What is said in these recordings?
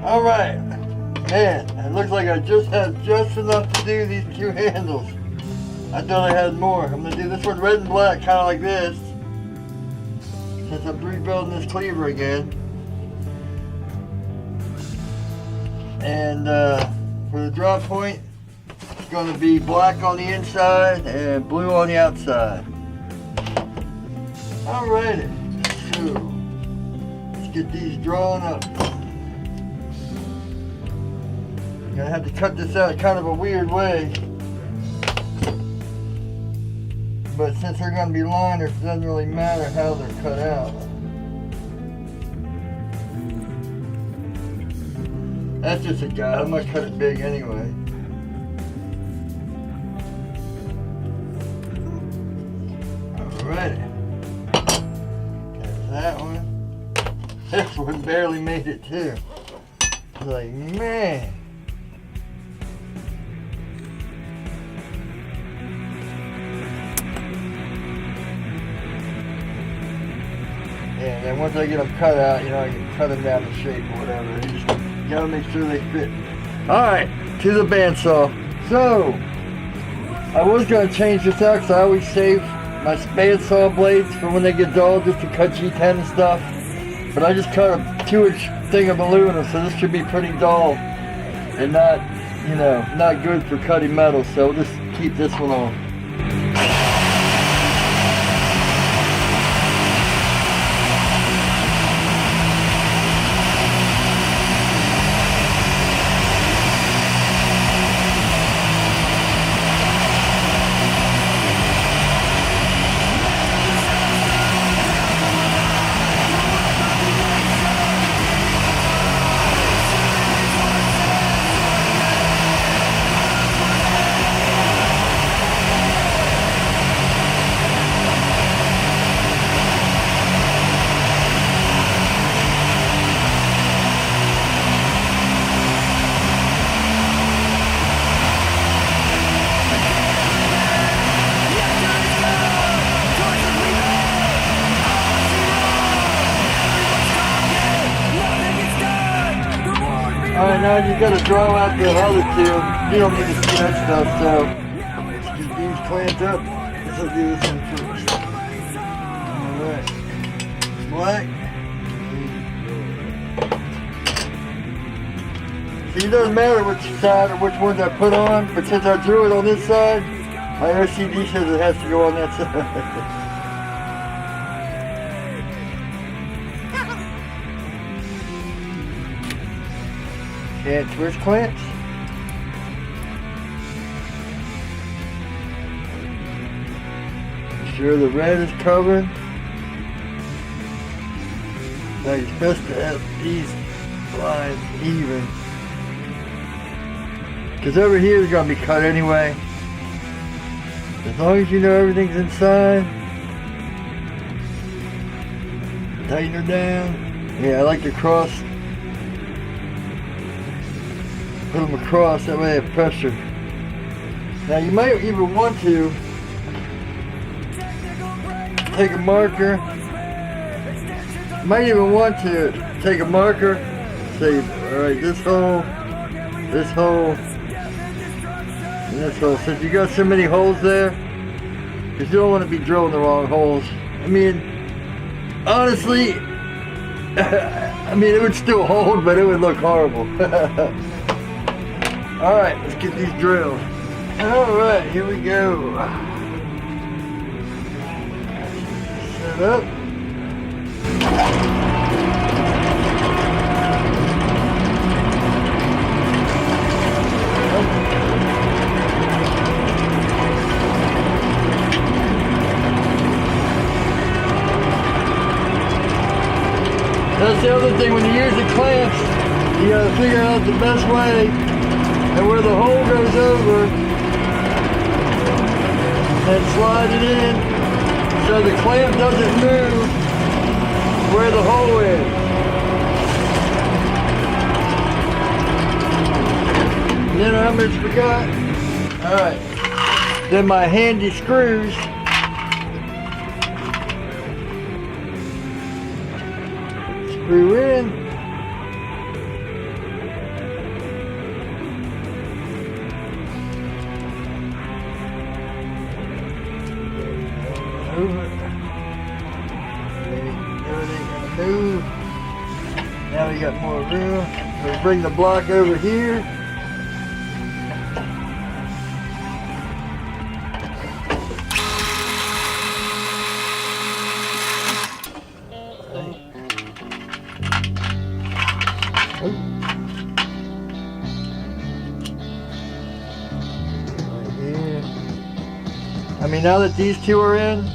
Alright, man, it looks like I just have just enough to do these two handles. I thought I had more. I'm going to do this one red and black, kind of like this, since I'm rebuilding this cleaver again. And for the drop point, it's going to be black on the inside and blue on the outside. Alrighty, so let's get these drawn up. I'm gonna have to cut this out kind of a weird way, but since they're gonna be liners, it doesn't really matter how they're cut out. That's just a guide. I'm gonna cut it big anyway. Alrighty. There's that one. This one barely made it too. Like, man. And then once I get them cut out, you know, I can cut them down to shape or whatever. You just gotta make sure they fit. Alright, to the bandsaw. So, I was gonna change this out because I always save my bandsaw blades for when they get dull, just to cut G10 and stuff. But I just cut a 2-inch thing of aluminum, so this should be pretty dull and not, you know, not good for cutting metal. So we'll just keep this one on. Alright, now you gotta draw out the other two. You don't need to see that stuff, so let's get these clamped up. Let's do this one first. Alright. Black. See, it doesn't matter which side or which ones I put on, but since I drew it on this side, my OCD says it has to go on that side. And twist clamps. Make sure the red is covered. Now you're supposed to have these lines even, because over here is going to be cut anyway. As long as you know everything's inside, tighten her down. Yeah, I like to cross. Put them across, that way they have pressure. Now you might even want to take a marker. You might even want to take a marker, say, alright, this hole, and this hole. Since you got so many holes there, because you don't want to be drilling the wrong holes. I mean, honestly, I mean, it would still hold, but it would look horrible. Alright, let's get these drilled. Alright, here we go. Set up. That's the other thing, when you use the clamps, you gotta figure out the best way and where the hole goes over, and slide it in so the clamp doesn't move where the hole is. And then how much we got? Alright. Then my handy screws. Screw in. we got more room. We'll bring the block over here. I mean, now that these two are in,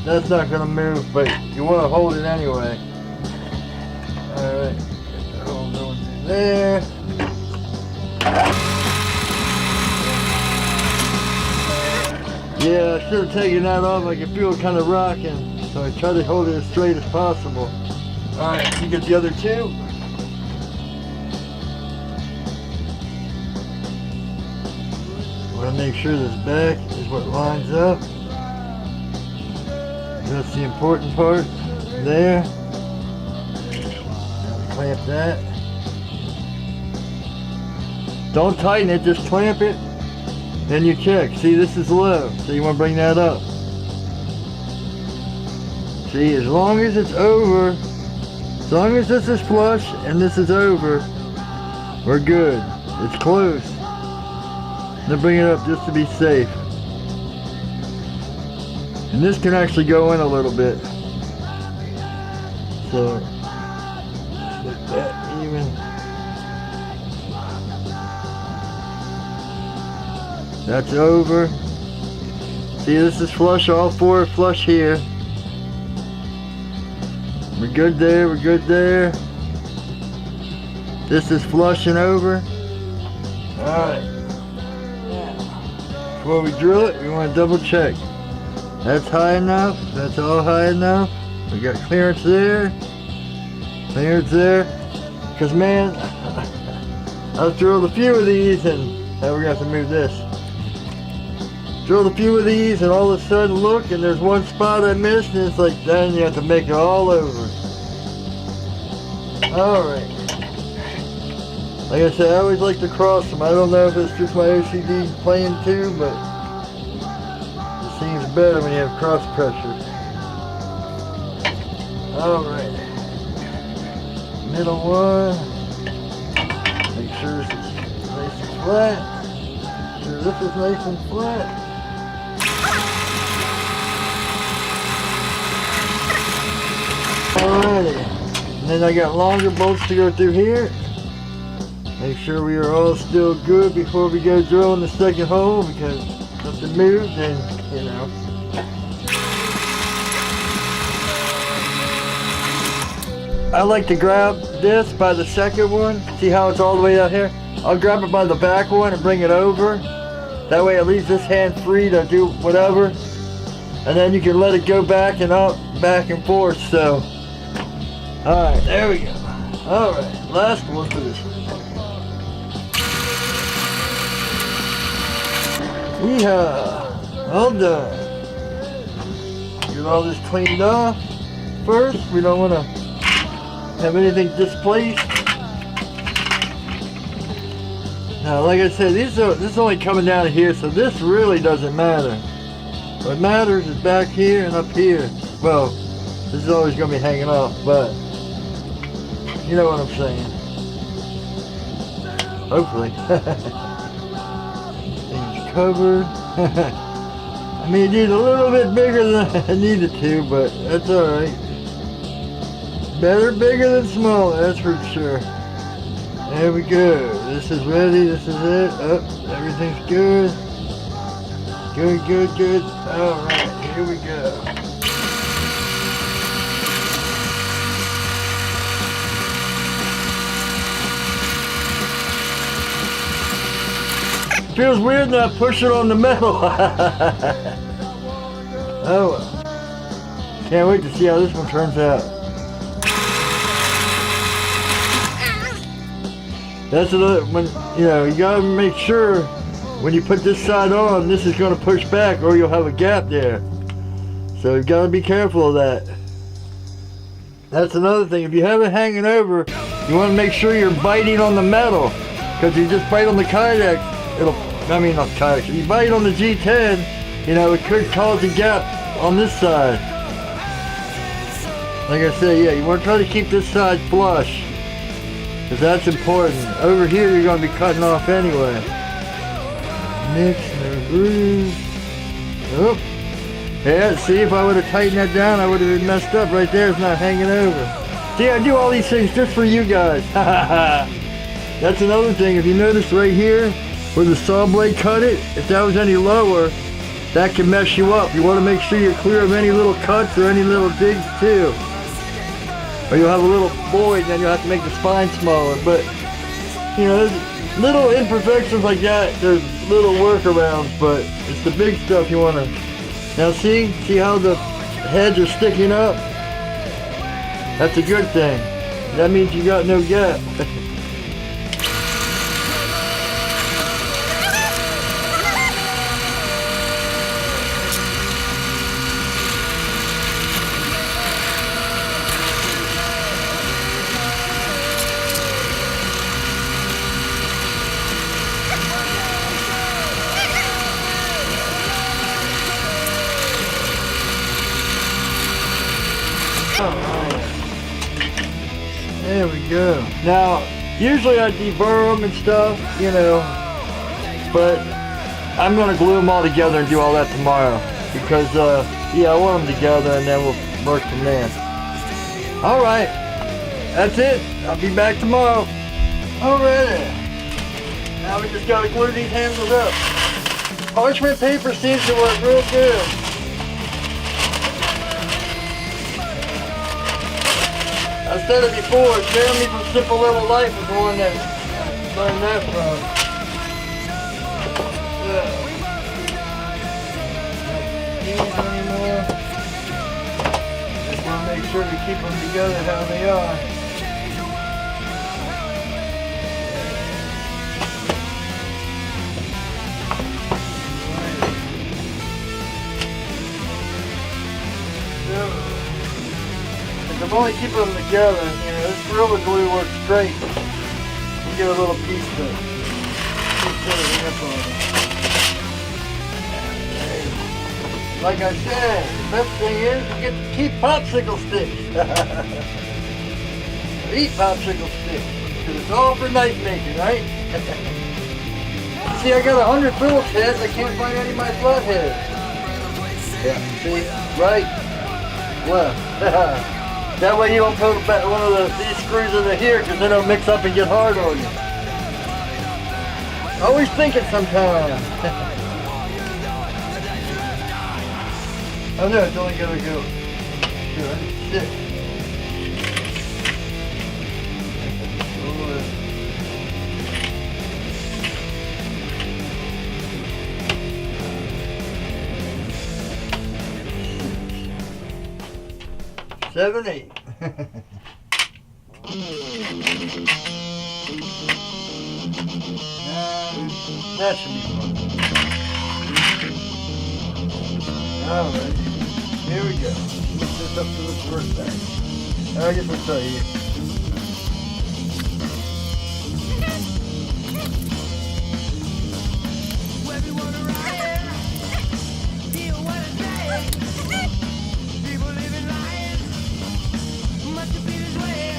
that's not going to move, but you want to hold it anyway. Alright, get the hole going in there. Yeah, I should have taken that off. I can feel it kind of rocking, so I try to hold it as straight as possible. Alright, you get the other two. Want to make sure this back is what lines up. That's the important part. There. Clamp that. Don't tighten it, just clamp it. Then you check. See, this is low, so you want to bring that up. See, as long as it's over, as long as this is flush and this is over, we're good. It's close. Then bring it up just to be safe. And this can actually go in a little bit. So, get that even. That's over. See, this is flush, all four are flush here. We're good there, we're good there. This is flush and over. Alright. Before we drill it, we want to double check. That's high enough. That's all high enough. We got clearance there. Clearance there. Because, man, I've drilled a few of these and now we're going to have to move this. Drilled a few of these and all of a sudden look and there's one spot I missed and it's like, then you have to make it all over. Alright. Like I said, I always like to cross them. I don't know if it's just my OCD playing too, but it seems better when you have cross pressure. Alright. Middle one. Make sure this is nice and flat. Make sure this is nice and flat. Alrighty. And then I got longer bolts to go through here. Make sure we are all still good before we go drilling the second hole, because if something moves, then, you know. I like to grab this by the second one. See how it's all the way out here? I'll grab it by the back one and bring it over. That way it leaves this hand free to do whatever. And then you can let it go back and up, back and forth, so. Alright, there we go. Alright, last one for this one. Yeah, all done. Get all this cleaned off first. We don't want to have anything displaced. Now, like I said, this is only coming down here, so this really doesn't matter. What matters is back here and up here. Well, this is always going to be hanging off, but you know what I'm saying. Hopefully. Covered. I mean, it needs a little bit bigger than I needed to, but that's alright. Better bigger than smaller, that's for sure. There we go. This is ready, this is it. Oh, everything's good. Good, good, good. Alright, here we go. Feels weird not pushing on the metal. Oh well. Can't wait to see how this one turns out. That's another, when, you know, you gotta make sure when you put this side on, this is gonna push back or you'll have a gap there. So you gotta be careful of that. That's another thing. If you have it hanging over, you wanna make sure you're biting on the metal. Because you just bite on the Kydex, not Kydex, if you bite on the G10, you know, it could cause a gap on this side. Like I said, yeah, you want to try to keep this side flush. because that's important. Over here you're going to be cutting off anyway. Nicks, no grooves. Oh. Yeah, see, if I would have tightened that down, I would have been messed up. Right there, it's not hanging over. See, I do all these things just for you guys. That's another thing. If you notice right here, where the saw blade cut it, if that was any lower, that can mess you up. You want to make sure you're clear of any little cuts or any little digs too. Or you'll have a little void and then you'll have to make the spine smaller. But, you know, there's little imperfections like that. There's little workarounds, but it's the big stuff you want to... Now see how the heads are sticking up? That's a good thing. That means you got no gap. There we go. Now, usually I deburr them and stuff, you know, but I'm going to glue them all together and do all that tomorrow because, yeah, I want them together and then we'll work from there. Alright, that's it. I'll be back tomorrow. Alright. Now we just got to glue these handles up. Parchment paper seems to work real good. I said it before, Jeremy from Simple Little Life is the one that learned that from. These anymore. Just want to make sure we keep them together how they are. I'm only keeping them together, you know, this Gorilla Glue works great. You get a little piece to on it. Like I said, the best thing is you get to keep popsicle sticks. Eat popsicle sticks, because it's all for knife making, right? See, I got 100 Phillips heads, I can't find any of my flat heads. Yeah, see, right, left. That way you don't put one of these screws in here because they don't mix up and get hard on you. Always thinking sometimes. Oh no, it's only gonna go. Shit. Seven, 8. That should be fun. Alright, here we go. Let's this up to the first time. I guess we'll tell you.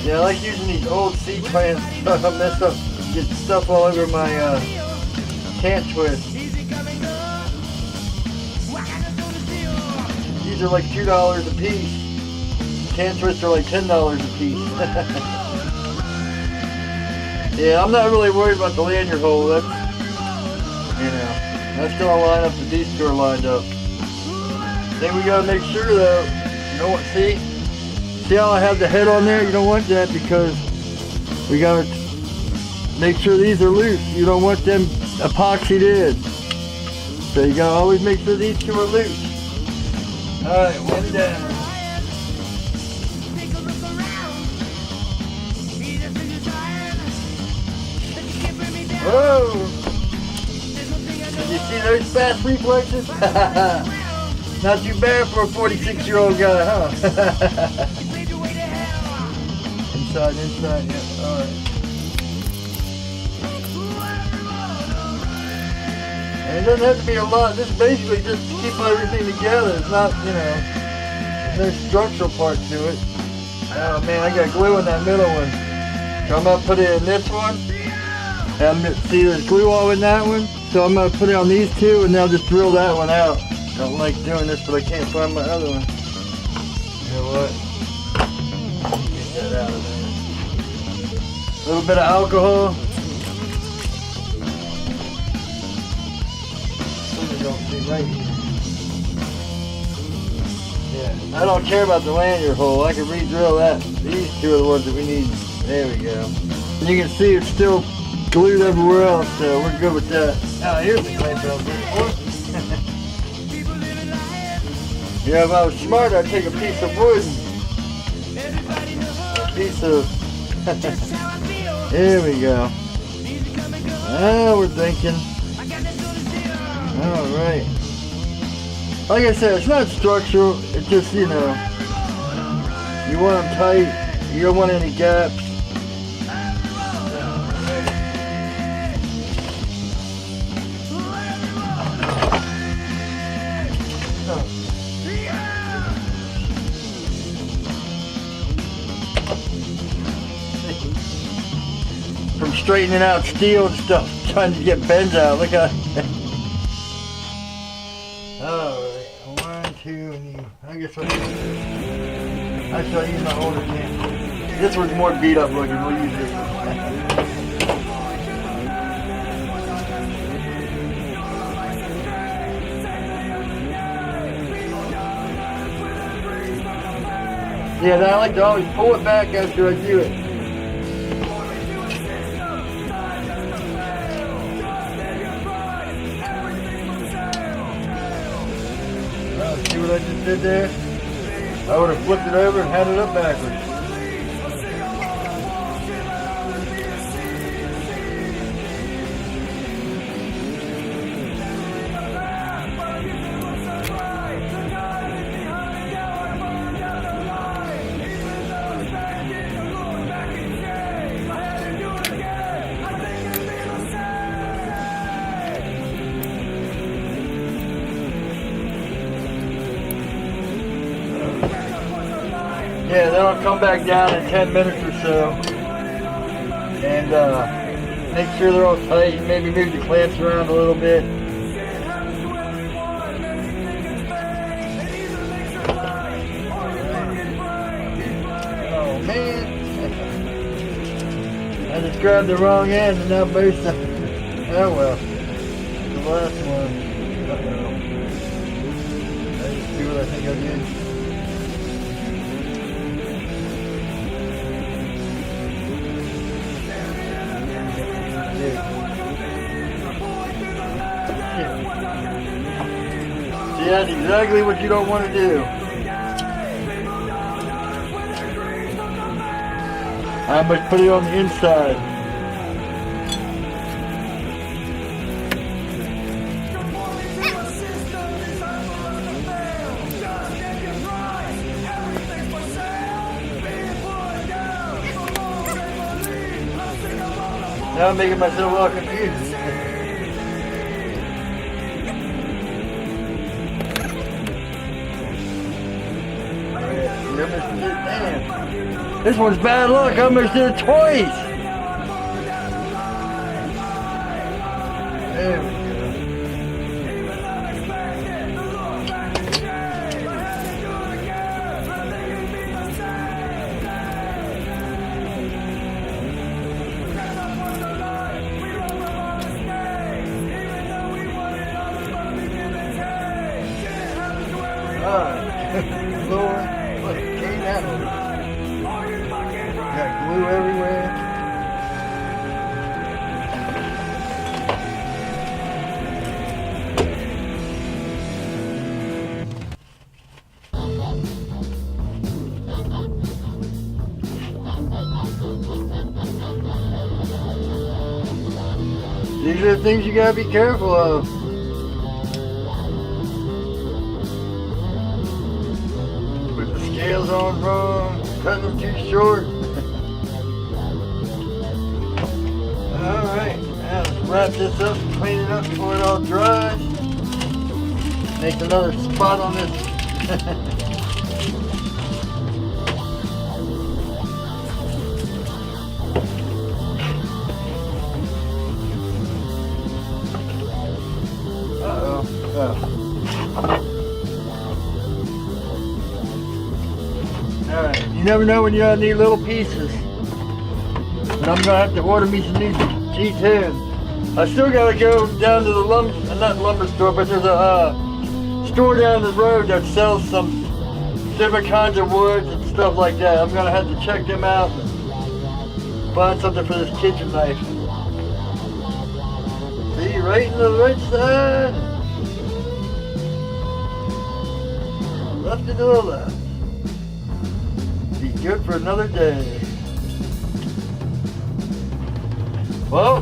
Yeah, I like using these old seat clamps. I mess up, get stuff all over my can't twist. These are like $2 a piece. Can't twists are like $10 a piece. Yeah, I'm not really worried about the lanyard hole. That's, you know, that's gonna line up the these two are lined up. Then we gotta make sure though, you know what, see how I have the head on there? You don't want that because we gotta make sure these are loose. You don't want them epoxied in. So you gotta always make sure these two are loose. Alright, one down. Whoa! Did you see those fast reflexes? Not too bad for a 46-year-old guy, huh? Inside, yeah, alright. And it doesn't have to be a lot, this basically just to keep everything together. It's not, you know, there's no structural part to it. Oh man, I got glue in that middle one. So I'm gonna put it in this one. And see there's glue all in that one. So I'm gonna put it on these two and then I'll just drill that one out. I don't like doing this, but I can't find my other one. You know what? Get that out of there. A little bit of alcohol. Don't see right here. Yeah, I don't care about the lanyard hole. I can re-drill that. These two are the ones that we need. There we go. And you can see it's still glued everywhere else, so we're good with that. Now here's the clamp I was looking for. Yeah, if I was smart, I'd take a piece of wood. A piece of... There we go. Now we're thinking. Alright. Like I said, it's not structural, it's just, you know, you want them tight, you don't want any gaps. From straightening out steel and stuff, trying to get bends out, look at Alright, 1, 2, and you. I guess I shall use my older can. This one's more beat up looking, we'll use this one. Yeah, I like to always pull it back after I do it. See what I just did there? I would have flipped it over and had it up backwards. Yeah, then I'll come back down in 10 minutes or so and make sure they're all tight and maybe move the clamps around a little bit. Oh man, I just grabbed the wrong end and now both of them. Oh well, the last one. Uh-oh. I just do what I think I did. See, that's exactly what you don't want to do. I must put it on the inside. Now I'm making myself all confused. Damn. This one's bad luck. I almost did it twice. There we go. Alright. Lord. Look, came out of it. Got glue everywhere. These are the things you gotta be careful of. Put the scales on wrong, cutting them too short. Alright, now let's wrap this up and clean it up before it all dries. Make another spot on this. Alright, you never know when you're gonna need little pieces. And I'm gonna have to order me some new G10. I still gotta go down to the not lumber store, but there's a store down the road that sells some different kinds of woods and stuff like that. I'm gonna have to check them out and find something for this kitchen knife. See, right in the right side. Left to the left. Be good for another day. Well,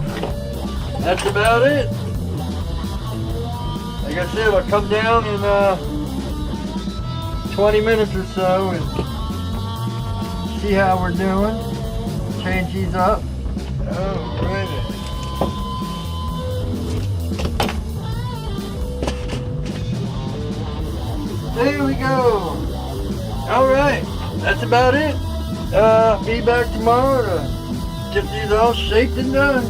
that's about it. Like I said, I'll come down in 20 minutes or so and see how we're doing. Change these up. Alright. There we go. Alright, that's about it. Be back tomorrow to get these all shaped and done.